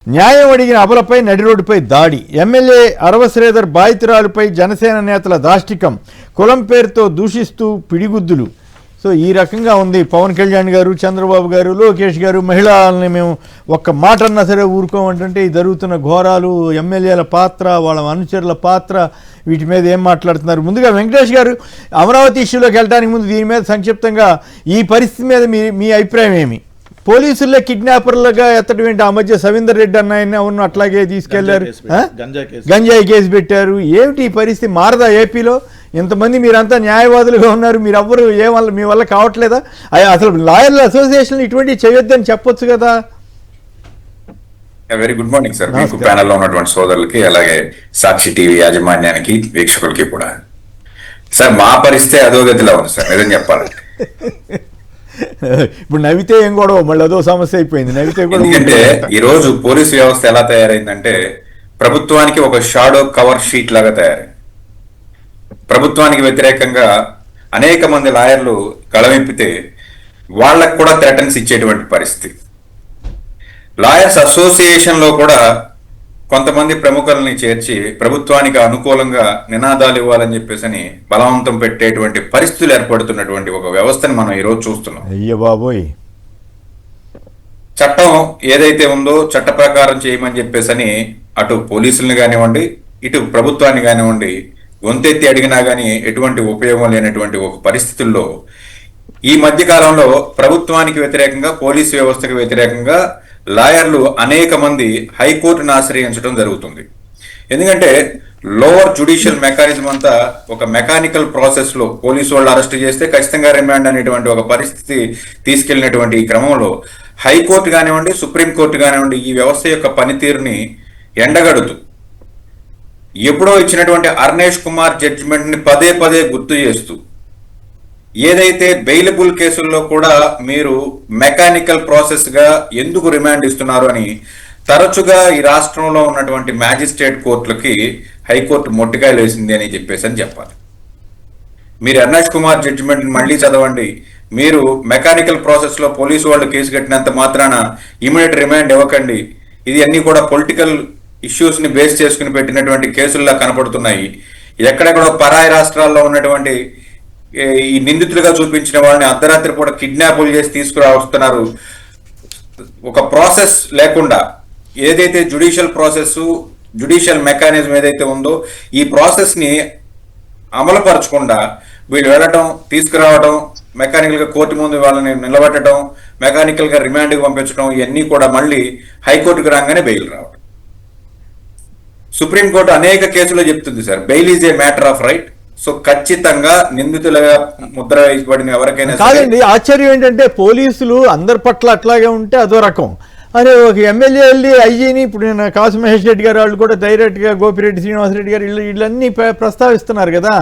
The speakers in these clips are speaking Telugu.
న్యాయం అడిగిన అబలపై నడి రోడ్డుపై దాడి. ఎమ్మెల్యే అరవ శ్రీధర్ బాధితురాలపై జనసేన నేతల దాష్టికం. కులం పేరుతో దూషిస్తూ పిడిగుద్దులు. సో ఈ రకంగా ఉంది. పవన్ కళ్యాణ్ గారు, చంద్రబాబు గారు, లోకేష్ గారు మహిళల్ని మేము ఒక్క మాట అన్నా సరే ఊరుకోమంటుంటే ఈ జరుగుతున్న ఘోరాలు, ఎమ్మెల్యేల పాత్ర, వాళ్ళ అనుచరుల పాత్ర, వీటి మీద ఏం మాట్లాడుతున్నారు? ముందుగా వెంకటేష్ గారు, అమరావతి ఇష్యూలోకి వెళ్ళడానికి ముందు దీని మీద సంక్షిప్తంగా ఈ పరిస్థితి మీద మీ అభిప్రాయం ఏమి? పోలీసుల్లో కిడ్నాపర్లుగా ఎత్తటువంటి ఆ మధ్య సవీందర్ రెడ్డి అన్నాయని అవును అట్లాగే తీసుకెళ్లారు, గంజాయి కేసు పెట్టారు. ఏమిటి ఈ పరిస్థితి? మారదా ఏపీలో? ఇంతమంది మీరంతా న్యాయవాదులుగా ఉన్నారు, మీరెవ్వరు మీ వల్ల కావట్లేదా? అసలు లాయర్ల అసోసియేషన్ ఇటువంటి చేయొద్దని చెప్పొచ్చు కదా. వెరీ గుడ్ మార్నింగ్ సార్, మీకు ప్యానెల్లో ఉన్నటువంటి సోదరులకి, అలాగే సాక్షి టీవీ యాజమాన్యానికి, వీక్షకులకి కూడా. సార్ మా పరిస్థితి అధోగతిలో ఉంది సార్, నిజం చెప్పాలంటే. ఇప్పుడు నవ్వితే ఏం గొడవ, మళ్ళీ అదో సమస్య అయిపోయింది. నవ్వితే కూడా. ఎందుకంటే ఈ రోజు పోలీసు వ్యవస్థ ఎలా తయారైందంటే ప్రభుత్వానికి ఒక షాడో కవర్ షీట్ లాగా తయారైంది. ప్రభుత్వానికి వ్యతిరేకంగా అనేక మంది లాయర్లు గళమిప్పితే వాళ్ళకు కూడా థ్రెటన్స్ ఇచ్చేటువంటి పరిస్థితి. లాయర్స్ అసోసియేషన్ లో కూడా కొంతమంది ప్రముఖులని చేర్చి ప్రభుత్వానికి అనుకూలంగా నినాదాలు ఇవ్వాలని చెప్పేసి బలవంతం పెట్టేటువంటి పరిస్థితులు ఏర్పడుతున్నటువంటి ఒక వ్యవస్థని మనం ఈరోజు చూస్తున్నాం. అయ్య బాబోయ్, చట్టం ఏదైతే ఉందో చట్ట ప్రకారం చేయమని చెప్పేసి అటు పోలీసుల్ని కానివ్వండి, ఇటు ప్రభుత్వాన్ని కానివ్వండి గొంతెత్తి అడిగినా కానీ ఎటువంటి ఉపయోగం లేనటువంటి ఒక పరిస్థితుల్లో ఈ మధ్య కాలంలో ప్రభుత్వానికి వ్యతిరేకంగా, పోలీసు వ్యవస్థకు వ్యతిరేకంగా లాయర్లు అనేక మంది హైకోర్టును ఆశ్రయించడం జరుగుతుంది. ఎందుకంటే లోవర్ జ్యుడిషియల్ మెకానిజం అంతా ఒక మెకానికల్ ప్రాసెస్ లో పోలీసు వాళ్ళు అరెస్ట్ చేస్తే ఖచ్చితంగా రిమాండ్ అనేటువంటి ఒక పరిస్థితి తీసుకెళ్లినటువంటి ఈ క్రమంలో హైకోర్టు కానివ్వండి, సుప్రీంకోర్టు కానివ్వండి ఈ వ్యవస్థ యొక్క పనితీరుని ఎండగడుతూ ఎప్పుడో ఇచ్చినటువంటి అర్నేష్ కుమార్ జడ్జిమెంట్ ని పదే పదే గుర్తు చేస్తూ ఏదైతే బెయిలబుల్ కేసుల్లో కూడా మీరు మెకానికల్ ప్రాసెస్ గా ఎందుకు రిమాండ్ ఇస్తున్నారు అని తరచుగా ఈ రాష్ట్రంలో ఉన్నటువంటి మ్యాజిస్ట్రేట్ కోర్టులకి హైకోర్టు మొట్టికాయలు వేసింది అని చెప్పాలి. మీరు అర్నేష్ కుమార్ జడ్జిమెంట్ మళ్ళీ చదవండి. మీరు మెకానికల్ ప్రాసెస్ లో పోలీసు వాళ్ళు కేసు కట్టినంత మాత్రాన ఇమీడియట్ రిమాండ్ ఇవ్వకండి. ఇది అన్ని కూడా పొలిటికల్ ఇష్యూస్ ని బేస్ చేసుకుని పెట్టినటువంటి కేసుల్లా కనపడుతున్నాయి. ఎక్కడెక్కడో పరాయి రాష్ట్రాల్లో ఉన్నటువంటి ఈ నిందితులుగా చూపించిన వాళ్ళని అర్ధరాత్రి పూట కిడ్నాపులు చేసి తీసుకురావస్తున్నారు. ఒక ప్రాసెస్ లేకుండా ఏదైతే జ్యుడిషియల్ మెకానిజం ఏదైతే ఉందో ఈ ప్రాసెస్ ని అమలుపరచకుండా వీళ్ళు వెళ్ళటం, తీసుకురావడం, మెకానికల్ గా కోర్టు ముందు వాళ్ళని నిలబెట్టడం, మెకానికల్ గా రిమాండ్ కి పంపించడం, ఇవన్నీ కూడా మళ్ళీ హైకోర్టుకు రాగానే బెయిల్ రావడం. సుప్రీంకోర్టు అనేక కేసుల్లో చెప్తుంది sir, bail is a matter of right. So ఖచ్చితంగా నిందితులుగా ముద్ర వేయబడిన ఎవరికైనా కాదండి. ఆశ్చర్యం ఏంటంటే పోలీసులు అందరి పట్ల అట్లాగే ఉంటే అదో రకం అని ఒక ఎమ్మెల్యే వెళ్ళి ఐజీని, ఇప్పుడు నేను కాసు మహేష్ రెడ్డి గారు వాళ్ళు కూడా డైరెక్ట్గా గోపిరెడ్డి శ్రీనివాసరెడ్డి గారు వీళ్ళన్నీ ప్రస్తావిస్తున్నారు కదా.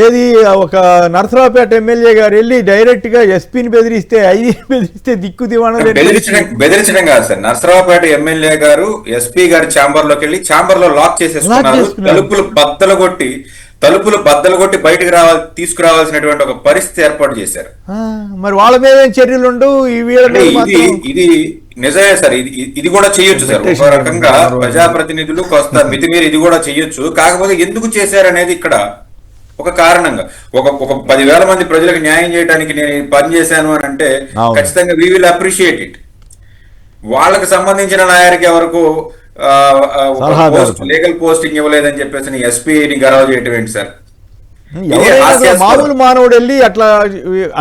ఏది ఒక నరసరావుపేట ఎమ్మెల్యే గారు వెళ్ళి డైరెక్ట్గా ఎస్పీని బెదిరిస్తే, ఐజీని బెదిరిస్తే దిక్కు దివాణం బెదిరించడం కాదు సార్. నరసరావుపేట ఎమ్మెల్యే గారు ఎస్పీ గారి ఛాంబర్ లోకి వెళ్ళి ఛాంబర్ లో లాక్ చేసేస్తున్నారు, తలుపులు బద్దలు కొట్టి బయటకు తీసుకురావాల్సినటువంటి ఒక పరిస్థితి ఏర్పాటు చేశారు. మరి వాళ్ళ మీద చర్యలు ఉండవు. ఇది నిజమే సార్, ఇది కూడా చెయ్యొచ్చు సార్. ఒక రకంగా ప్రజాప్రతినిధులు కొంత మితిమీరి ఇది కూడా చెయ్యొచ్చు. కాకపోతే ఎందుకు చేశారనేది ఇక్కడ ఒక కారణంగా ఒక 10,000 మంది ప్రజలకు న్యాయం చేయడానికి నేను పని చేశాను అని అంటే ఖచ్చితంగా వీ విల్ అప్రిషియేట్ ఇట్. వాళ్ళకి సంబంధించిన నాయకుడికి ఎవరికి లీగల్ పోస్టింగ్ ఇవ్వలేదని చెప్పేసి ఎస్పీని గర్వ చేయటం ఏంటి సార్? మామూలు మానవుడు వెళ్ళి అట్లా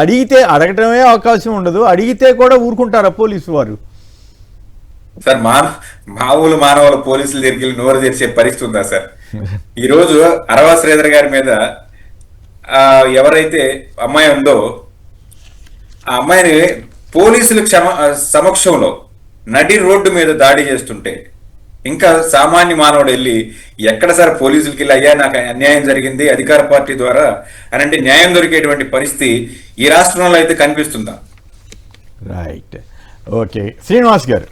అడిగితే అడగటమే అవకాశం ఉండదు, అడిగితే కూడా ఊరుకుంటారా పోలీసు వారు? సార్ మామూలు మానవుల పోలీసుల దగ్గరికి వెళ్ళి నోరు తెరిచే పరిస్థితి ఉందా సార్? ఈ రోజు అరవ శ్రీధర్ గారి మీద ఎవరైతే అమ్మాయి ఉందో ఆ అమ్మాయిని పోలీసుల సమక్షంలో నడి రోడ్డు మీద దాడి చేస్తుంటే ఇంకా సామాన్య మానవుడు వెళ్ళి ఎక్కడ సార్ పోలీసులకి వెళ్ళి అయ్యా నాకు అన్యాయం జరిగింది అధికార పార్టీ ద్వారా అని అంటే న్యాయం దొరికేటువంటి పరిస్థితి ఈ రాష్ట్రంలో అయితే కనిపిస్తుందా? Right, okay. శ్రీనివాస్ గారు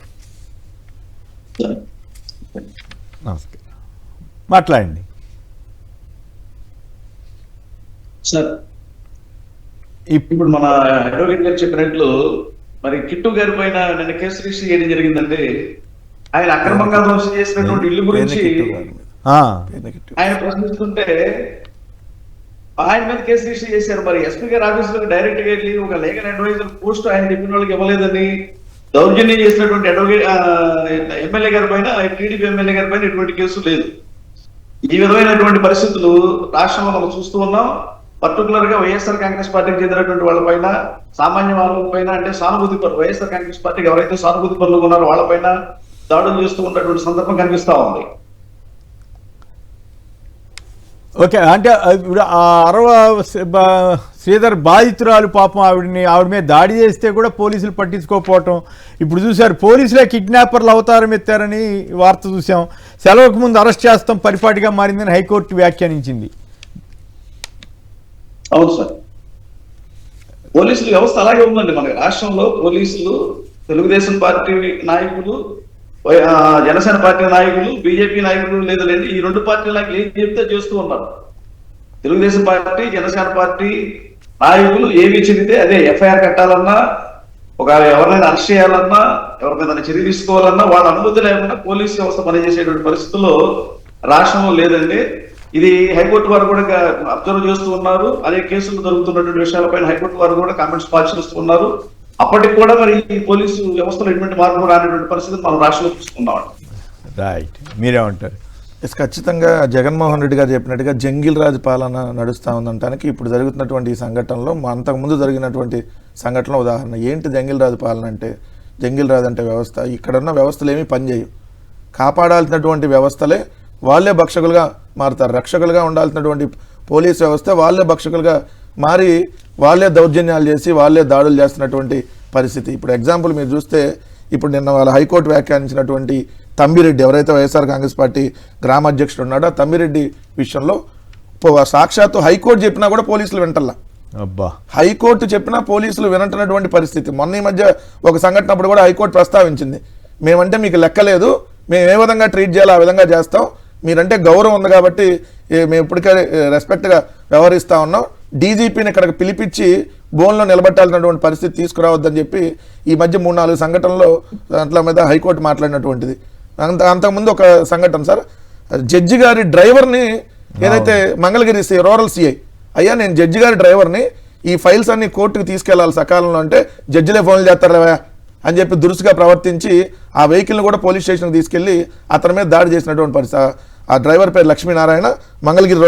నమస్కారం, మాట్లాడండి సార్. ఇప్పుడు మన అడ్వకేట్ గారు చెప్పినట్లు మరి కిట్టు గారి పైన నిన్న కేసు రిజిస్టర్ చేయడం జరిగిందంటే ఆయన అక్రమంగా ధ్వంసం చేసినటువంటి ఇల్లు గురించి ఆ, ఆయన ప్రశ్నిస్తుంటే ఆయన మీద కేసు రిజిస్టర్ చేశారు. మరి ఎస్పీ గారి ఆఫీసులకు డైరెక్ట్ గా వెళ్ళి ఒక లీగల్ అడ్వైజర్ పోస్ట్ ఆయన చెప్పిన వాళ్ళకి ఇవ్వలేదని దౌర్జన్యం చేసినటువంటి ఎమ్మెల్యే గారి పైన, టీడీపీ ఎమ్మెల్యే గారి పైన ఎటువంటి కేసు లేదు. ఈ విధమైనటువంటి పరిస్థితులు రాష్ట్రంలో మనం చూస్తూ ఉన్నాం. పర్టికులర్ గా వైఎస్ఆర్ కాంగ్రెస్ పార్టీకి చెందినటువంటి వాళ్ళపైన, సామాన్య వాళ్ళపైన, అంటే సానుభూతి పరులు, వైఎస్ఆర్ కాంగ్రెస్ పార్టీకి ఎవరైతే సానుభూతి పరులు ఉన్నారో వాళ్ళపైన దాడులు చేస్తూ ఉన్నటువంటి సందర్భం కనిపిస్తా ఉంది. ఓకే, అంటే ఇప్పుడు ఆ శ్రీధర్ బాధితురాలు పాపం ఆవిడ మీద దాడి చేస్తే కూడా పోలీసులు పట్టించుకోకపోవటం. ఇప్పుడు చూశారు పోలీసులే కిడ్నాపర్లు అవతారం ఎత్తారని వార్త చూసాం. సెలవుకు ముందు అరెస్ట్ చేస్తాం పరిపాటిగా మారిందని హైకోర్టు వ్యాఖ్యానించింది. అవును సార్, పోలీసుల వ్యవస్థ అలాగే ఉందండి మన రాష్ట్రంలో. పోలీసులు, తెలుగుదేశం పార్టీ నాయకులు, జనసేన పార్టీ నాయకులు, బీజేపీ నాయకులు లేదండి, ఈ రెండు పార్టీ నాయకులు ఏం చెప్తే చేస్తూ ఉన్నారు. తెలుగుదేశం పార్టీ, జనసేన పార్టీ నాయకులు ఏమి చెబితే అదే. ఎఫ్ఐఆర్ కట్టాలన్నా, ఒక ఎవరినైనా అరెస్ట్ చేయాలన్నా, ఎవరి మీద చర్య తీసుకోవాలన్నా వాళ్ళ అనుమతి లేకుండా పోలీసు వ్యవస్థ పనిచేసేటువంటి పరిస్థితుల్లో రాష్ట్రంలో లేదండి. ఇది హైకోర్టు వారు కూడా అబ్జర్వ్ చేస్తూ ఉన్నారు. అదే కేసులు జరుగుతున్నటువంటి విషయాలపైన హైకోర్టు వారు కూడా కామెంట్స్ పాస్ చేస్తూ ఉన్నారు. అప్పటికి కూడా మరి ఈ పోలీసు వ్యవస్థలో ఎటువంటి మార్పు రానటువంటి పరిస్థితి మనం రాష్ట్రంలో చూసుకున్నాం. రైట్, మీరేమంటారు? ఖచ్చితంగా జగన్మోహన్ రెడ్డి గారు చెప్పినట్టుగా జంగిల్ రాజ్ పాలన నడుస్తూ ఉందంటానికి ఇప్పుడు జరుగుతున్నటువంటి ఈ సంఘటనలో అంతకుముందు జరిగినటువంటి సంఘటనలో ఉదాహరణ. ఏంటి జంగిల్ రాజ్ పాలన అంటే? జంగిల్ రాజ్ అంటే వ్యవస్థ. ఇక్కడున్న వ్యవస్థలు ఏమీ పనిచేయవు. కాపాడాల్సినటువంటి వ్యవస్థలే వాళ్ళే భక్షకులుగా మారుతారు. రక్షకులుగా ఉండాల్సినటువంటి పోలీస్ వ్యవస్థ వాళ్ళే భక్షకులుగా మారి వాళ్ళే దౌర్జన్యాలు చేసి వాళ్ళే దాడులు చేస్తున్నటువంటి పరిస్థితి. ఇప్పుడు ఎగ్జాంపుల్ మీరు చూస్తే, ఇప్పుడు నిన్న వాళ్ళ హైకోర్టు వ్యాఖ్యానించినటువంటి తమ్మిరెడ్డి, ఎవరైతే వైఎస్ఆర్ కాంగ్రెస్ పార్టీ గ్రామ అధ్యక్షుడు ఉన్నాడో తమ్మిరెడ్డి విషయంలో సాక్షాత్తు హైకోర్టు చెప్పినా కూడా పోలీసులు వింటల్లా. అబ్బా, హైకోర్టు చెప్పినా పోలీసులు వినంటున్నటువంటి పరిస్థితి. మొన్న ఈ మధ్య ఒక సంఘటన అప్పుడు కూడా హైకోర్టు ప్రస్తావించింది, మేమంటే మీకు లెక్కలేదు, మేము ఏ విధంగా ట్రీట్ చేయాలో ఆ విధంగా చేస్తాం, మీరంటే గౌరవం ఉంది కాబట్టి మేము ఇప్పటికే రెస్పెక్ట్గా వ్యవహరిస్తూ ఉన్నాం, డీజీపీని ఇక్కడికి పిలిపించి బోన్లో నిలబెట్టాల్సినటువంటి పరిస్థితి తీసుకురావద్దని చెప్పి ఈ మధ్య 3-4 సంఘటనలో దాంట్లో మీద హైకోర్టు మాట్లాడినటువంటిది. అంతకుముందు ఒక సంఘటన సార్, జడ్జి గారి డ్రైవర్ని ఏదైతే మంగళగిరి రూరల్ సిఐ, అయ్యా నేను జడ్జి గారి డ్రైవర్ని ఈ ఫైల్స్ అన్ని కోర్టుకు తీసుకెళ్లాలి సకాలంలో అంటే జడ్జిలే ఫోన్లు చేస్తారా అని చెప్పి దురుసుగా ప్రవర్తించి ఆ వెహికల్ని కూడా పోలీస్ స్టేషన్కి తీసుకెళ్లి అతని మీద దాడి చేసినటువంటి పరిస్థితి. ఆ డ్రైవర్ పేరు లక్ష్మీనారాయణ, మంగళగిరి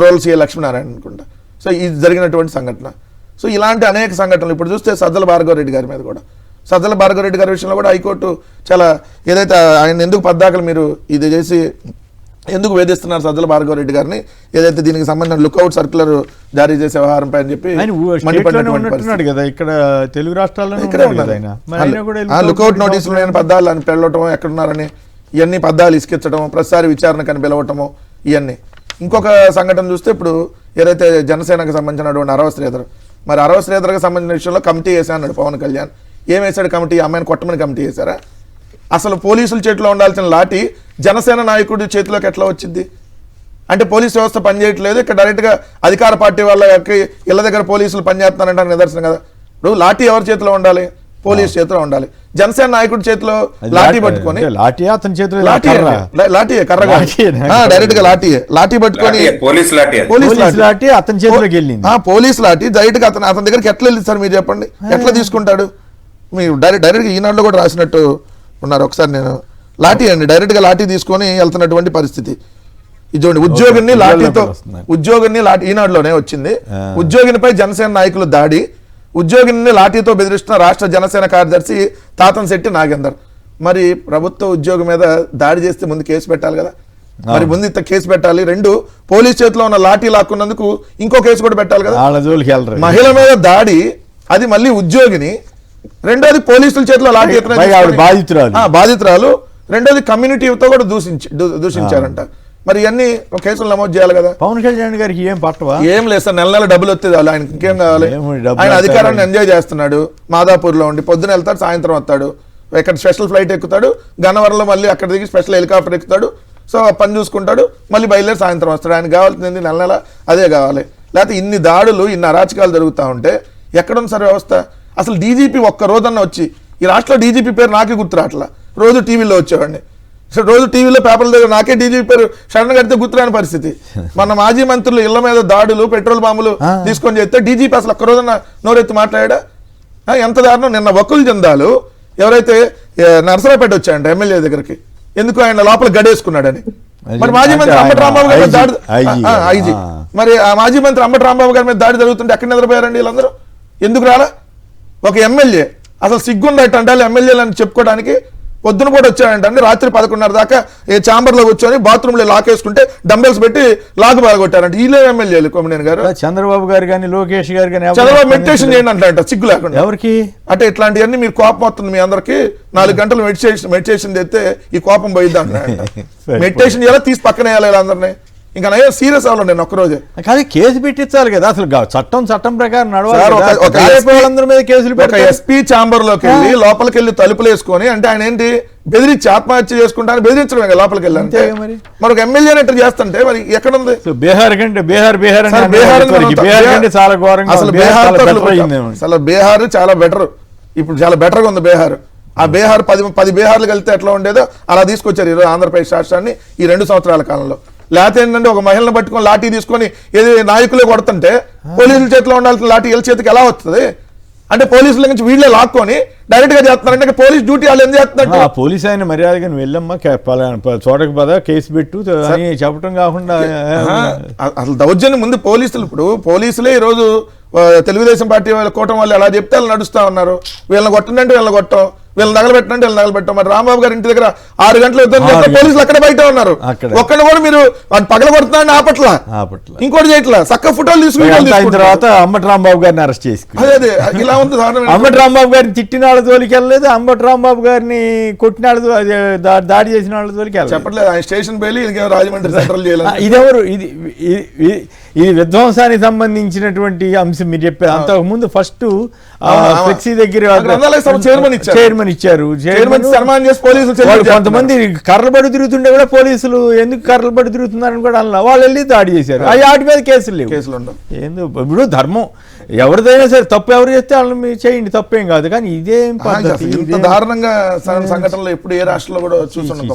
రూరల్ సిఐ లక్ష్మీనారాయణ అనుకుంటా. సో ఇది జరిగినటువంటి సంఘటన. సో ఇలాంటి అనేక సంఘటనలు ఇప్పుడు చూస్తే సజ్జల భార్గవరెడ్డి గారి మీద కూడా, సజ్జల భార్గవరెడ్డి గారి విషయంలో కూడా హైకోర్టు చాలా ఏదైతే ఆయన ఎందుకు పద్దాకలు మీరు ఇది చేసి ఎందుకు వేధిస్తున్నారు సజ్జల భార్గవరెడ్డి గారిని, ఏదైతే దీనికి సంబంధించిన లుక్అవుట్ సర్క్యులర్ జారీ చేసే వ్యవహారంపై అని చెప్పి మండిపడినటువంటి కదా. ఇక్కడ తెలుగు రాష్ట్రాల్లో ఇక్కడే ఉన్నారు లుక్అవుట్ నోటీసులు నేను పద్దాలు అని పెళ్ళటం, ఎక్కడున్నారని ఇవన్నీ పద్దాలు ఇసుకించడం, ప్రతిసారి విచారణకని పిలవటము ఇవన్నీ. ఇంకొక సంఘటన చూస్తే ఇప్పుడు ఏదైతే జనసేనకు సంబంధించినటువంటి అరవ శ్రీధర్, మరి అరవ శ్రీధర్కి సంబంధించిన విషయంలో కమిటీ వేసా అన్నాడు పవన్ కళ్యాణ్. ఏం వేశాడు కమిటీ? అమ్మాయిని కొట్టమని కమిటీ వేశారా? అసలు పోలీసుల చేతిలో ఉండాల్సిన లాఠీ జనసేన నాయకుడి చేతిలోకి ఎట్లా వచ్చింది అంటే పోలీస్ వ్యవస్థ పనిచేయట్లేదు. ఇక్కడ డైరెక్ట్గా అధికార పార్టీ వాళ్ళకి ఇళ్ళ దగ్గర పోలీసులు పనిచేస్తున్నారంటే నిదర్శనం కదా. ఇప్పుడు లాఠీ ఎవరి చేతిలో ఉండాలి? పోలీస్ చేతిలో ఉండాలి. జనసేన నాయకుడి చేతిలో లాఠీ పట్టుకొని, డైరెక్ట్ గా లాఠీ పట్టుకొని పోలీస్ లాఠీ డైరెక్ట్ గా అతని దగ్గరికి ఎట్లా వెళ్ళింది సార్ మీరు చెప్పండి? ఎట్లా తీసుకుంటాడు? మీరు డైరెక్ట్ గా ఈనాడులో కూడా రాసినట్టు ఉన్నారు. ఒకసారి నేను లాఠీ అండి డైరెక్ట్ గా లాఠీ తీసుకొని వెళ్తున్నటువంటి పరిస్థితి. ఇది చూడండి, ఉద్యోగిని లాఠీ ఈనాడులోనే వచ్చింది. ఉద్యోగినిపై జనసేన నాయకులు దాడి, ఉద్యోగిని లాఠీతో బెదిరిస్తున్న రాష్ట్ర జనసేన కార్యదర్శి తాతంశెట్టి నాగేందర్. మరి ప్రభుత్వ ఉద్యోగి మీద దాడి చేస్తే ముందు కేసు పెట్టాలి కదా. మరి ముందు ఇంత కేసు పెట్టాలి. 2 పోలీస్ చేతిలో ఉన్న లాఠీ లాక్కున్నందుకు ఇంకో కేసు కూడా పెట్టాలి కదా. మహిళ మీద దాడి, అది మళ్ళీ ఉద్యోగిని. రెండోది పోలీసుల చేతిలో లాఠీ బాధితురాలు. రెండోది కమ్యూనిటీతో కూడా దూషించారంట. మరి ఇవన్నీ కేసులు నమోదు చేయాలి కదా. పవన్ కళ్యాణ్ గారికి ఏం పట్టవా? ఏం లేదు సార్, నెల డబ్బులు వస్తుంది ఆయన, ఇంకేం కావాలి? ఆయన అధికారాన్ని ఎంజాయ్ చేస్తున్నాడు. మాదాపూర్లో ఉండి పొద్దున వెళ్తాడు, సాయంత్రం వస్తాడు, ఇక్కడ స్పెషల్ ఫ్లైట్ ఎక్కుతాడు, గన్నవరంలో మళ్ళీ అక్కడ దిగి స్పెషల్ హెలికాప్టర్ ఎక్కుతాడు. సో పని చూసుకుంటాడు, మళ్ళీ బయలుదేరి సాయంత్రం వస్తాడు. ఆయన కావాల్సింది నెల అదే కావాలి. లేకపోతే ఇన్ని దాడులు, ఇన్ని అరాచకాలు జరుగుతూ ఉంటే ఎక్కడుంది సార్ వ్యవస్థ? అసలు డీజీపీ ఒక్క రోజన్నా వచ్చి ఈ రాష్ట్రంలో డీజీపీ పేరు నాకే గుర్తు రావట్లా. రోజు టీవీలో వచ్చేవాడిని, రోజు టీవీలో పేపర్ల దగ్గర నాకే డీజీపీ పేరు సడన్ కడితే గుర్తురాని పరిస్థితి. మన మాజీ మంత్రులు ఇళ్ల మీద దాడులు, పెట్రోల్ బాంబులు తీసుకొని చేస్తే డీజీపీ అసలు ఒక్క రోజున నోరెత్తి మాట్లాడా? ఎంత దారుణం. నిన్న వకుల్ జందాలు ఎవరైతే నరసరావుపేట వచ్చాయంట ఎమ్మెల్యే దగ్గరికి, ఎందుకు ఆయన లోపల గడేసుకున్నాడని. మరి మాజీ మంత్రి అంబటి రాంబాబు గారి మీద దాడి, ఐజీ, మరి ఆ మాజీ మంత్రి అంబటి రాంబాబు గారి మీద దాడి జరుగుతుంటే ఎక్కడ నిద్రపోయారండి వీళ్ళందరూ? ఎందుకు రాలా? ఒక ఎమ్మెల్యే అసలు సిగ్గుండట అంటే ఎమ్మెల్యేలని చెప్పుకోవడానికి పొద్దున కూడా వచ్చాడంటే రాత్రి 11:30 దాకా ఏ ఛాంబర్లో కూర్చొని బాత్రూంలో లాక్ వేసుకుంటే డంబెల్స్ పెట్టి లాక్ బాగొట్టారంట. వీళ్ళే ఎమ్మెల్యేలు కొమ్మినేని గారు, చంద్రబాబు గారు కానీ లోకేష్ గారు కానీ. చంద్రబాబు మెడిటేషన్ చేయండి అంట సిగ్గు లేకుండా. ఎవరికి అంటే ఇట్లాంటివన్నీ మీరు కోపం వస్తుంది మీ అందరికి. 4 గంటలు మెడిటేషన్ చేస్తే ఈ కోపం పోయిద్ది అంటారంట. మెడిటేషన్ చేయాలి, తీసి పక్కన వేయాలి అందరినీ. ఇంకా నయ్యో సీరియస్ అవ్వాలి నేను ఒక్కరోజే. కానీ కేసు పెట్టించాలి కదా అసలు. చట్టం ప్రకారం ఎస్పీ ఛాంబర్ లోకి వెళ్ళి లోపలికి వెళ్ళి తలుపులు వేసుకొని, అంటే ఆయన ఏంటి బెదిరించి ఆత్మహత్య చేసుకుంటాను బెదిరించడం కదా లోపలికి వెళ్ళి. అంటే మరి ఒక ఎమ్మెల్యే ఎట్లా చేస్తుంటే మరి ఎక్కడ ఉంది? బీహార్ కంటే చాలా ఘోరంగా. అసలు బీహార్ చాలా బెటర్, ఇప్పుడు చాలా బెటర్గా ఉంది బీహార్. ఆ బీహార్ 10 బీహార్లకు వెళ్తే ఎట్లా ఉండేదో అలా తీసుకొచ్చారు ఈరోజు ఆంధ్రప్రదేశ్ రాష్ట్రాన్ని ఈ 2 సంవత్సరాల కాలంలో. లేకపోతే ఏంటంటే ఒక మహిళను పట్టుకొని లాఠీ తీసుకొని ఏది నాయకులే కొడుతుంటే పోలీసుల చేతిలో ఉండాల్సిన లాఠీ వీళ్ళ చేతికి ఎలా వస్తుంది? అంటే పోలీసుల నుంచి వీళ్ళే లాక్కొని డైరెక్ట్ గా చేస్తున్నారంటే పోలీస్ డ్యూటీ వాళ్ళు ఏం చేస్తున్నారు? పోలీసు ఆయన మర్యాదగా వెళ్ళమ్మా చోటకు పదా కేసు పెట్టు అని చెప్పడం కాకుండా అసలు దౌర్జన్యం ముందు పోలీసులు. ఇప్పుడు పోలీసులే ఈరోజు తెలుగుదేశం పార్టీ వాళ్ళ కూటమి వాళ్ళు ఎలా చెప్తే వాళ్ళు నడుస్తా ఉన్నారు. వీళ్ళని కొట్టండి వీళ్ళని కొట్టం, వీళ్ళని నగలబెట్టండి వీళ్ళని నగలబెట్టాం. మరి రాంబాబు గారి ఇంటి దగ్గర 6 గంటలు యుద్ధం చేస్తే పోలీసులు అక్కడ బయట ఉన్నారు. ఒక్కడిని కూడా మీరు పగల కొడుతున్నారని ఆపట్ల, ఇంకోటి చేయట్లా, చక్క ఫోటోలు తీసుకుని తర్వాత అంబటి రాంబాబు గారిని అరెస్ట్ చేసి అదే ఇలా ఉంది. అంబటి రాంబాబు గారిని తిట్టిన వాళ్ళ జోలికి వెళ్ళలేదు, అంబటి రాంబాబు గారిని కొట్టిన వాళ్ళ దాడి చేసిన వాళ్ళ జోలికి వెళ్ళలేదు. చెప్పట్లేదు ఆయన స్టేషన్ పేలి రాజమండ్రి సెంట్రల్ జైలు. ఇదెవరు? ఇది విధ్వంసానికి సంబంధించినటువంటి అంశం మీరు చెప్పారు. అంతకు ముందు ఫస్ట్ ఫ్లెక్సీ దగ్గర చైర్మన్ ఇచ్చారు. కొంతమంది కర్రలు పడి తిరుగుతుండే కూడా పోలీసులు ఎందుకు కర్రలు పడి తిరుగుతున్నారని కూడా అలా వాళ్ళు వెళ్ళి దాడి చేశారు. వాటి మీద కేసులు లేవు. ఏందో ఇప్పుడు ధర్మం ఎవరిదైనా సరే తప్పు ఎవరు చేస్తే వాళ్ళని చేయండి, తప్పేం కాదు. కానీ ఇదేం దారుణంగా సంఘటనలు ఎప్పుడు ఏ రాష్ట్రంలో కూడా చూస్తున్నాం.